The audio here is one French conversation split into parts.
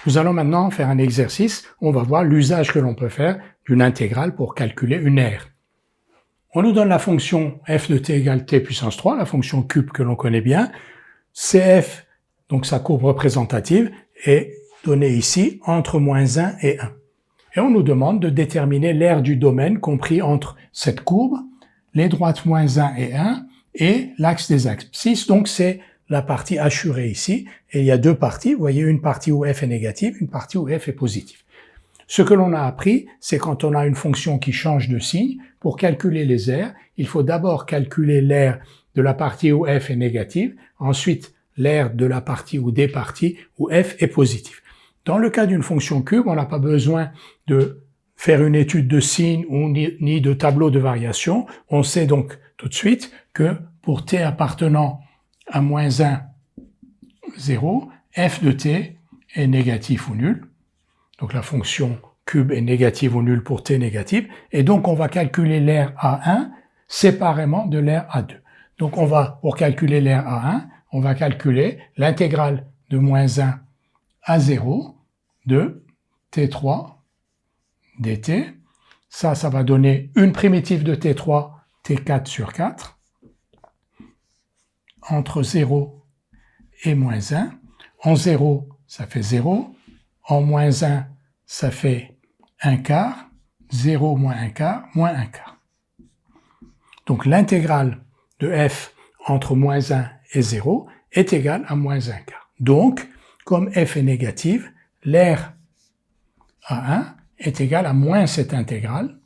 Nous allons maintenant faire un exercice où on va voir l'usage que l'on peut faire d'une intégrale pour calculer une aire. On nous donne la fonction f de t égale t puissance 3, la fonction cube que l'on connaît bien. Cf, donc sa courbe représentative, est donnée ici entre moins 1 et 1. Et on nous demande de déterminer l'aire du domaine compris entre cette courbe, les droites moins 1 et 1, et l'axe des abscisses. Donc c'est la partie assurée ici, et il y a deux parties. Vous voyez une partie où f est négative, une partie où f est positive. Ce que l'on a appris, c'est quand on a une fonction qui change de signe, pour calculer les aires, il faut d'abord calculer l'aire de la partie où f est négative, ensuite l'aire de la partie ou des parties où f est positive. Dans le cas d'une fonction cube, on n'a pas besoin de faire une étude de signe ou ni de tableau de variation. On sait donc tout de suite que pour t appartenant à moins 1, 0, f de t est négatif ou nul. Donc la fonction cube est négative ou nulle pour t négative. Et donc on va calculer l'aire A1 séparément de l'aire A2. Donc pour calculer l'aire A1, on va calculer l'intégrale de moins 1 à 0 de t3 dt. Ça va donner une primitive de t3, t4 sur 4, entre 0 et moins 1. En 0, ça fait 0. En moins 1, ça fait 1 quart. 0 moins 1 quart, moins 1 quart. Donc l'intégrale de f entre moins 1 et 0 est égale à moins 1 quart. Donc, comme f est négative, l'aire A1 est égale à moins cette intégrale.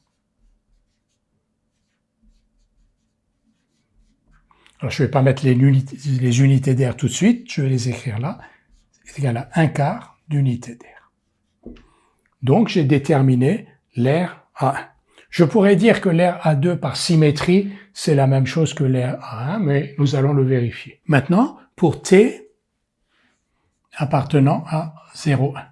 Alors, je ne vais pas mettre les unités d'aire tout de suite, je vais les écrire là. C'est égal à 1 quart d'unité d'aire. Donc, j'ai déterminé l'aire A1. Je pourrais dire que l'aire A2 par symétrie, c'est la même chose que l'aire A1, mais nous allons le vérifier. Maintenant, pour t appartenant à 0,1.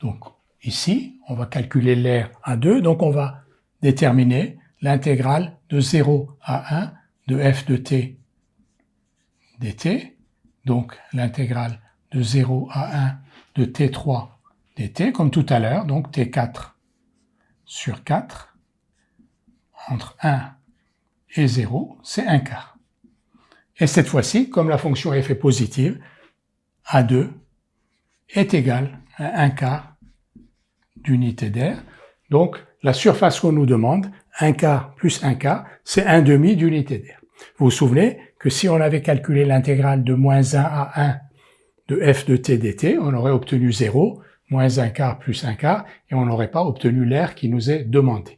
Donc, ici, on va calculer l'aire A2, donc on va déterminer l'intégrale de 0 à 1 de f de t dt, donc l'intégrale de 0 à 1 de t3 dt, comme tout à l'heure, donc t4 sur 4, entre 1 et 0, c'est 1 quart. Et cette fois-ci, comme la fonction f est positive, A2 est égal à 1 quart d'unité d'aire. Donc, la surface qu'on nous demande, 1 quart plus 1 quart, c'est 1 demi d'unité d'aire. Vous vous souvenez que si on avait calculé l'intégrale de moins 1 à 1 de f de t dt, on aurait obtenu 0, moins 1 quart plus 1 quart, et on n'aurait pas obtenu l'aire qui nous est demandée.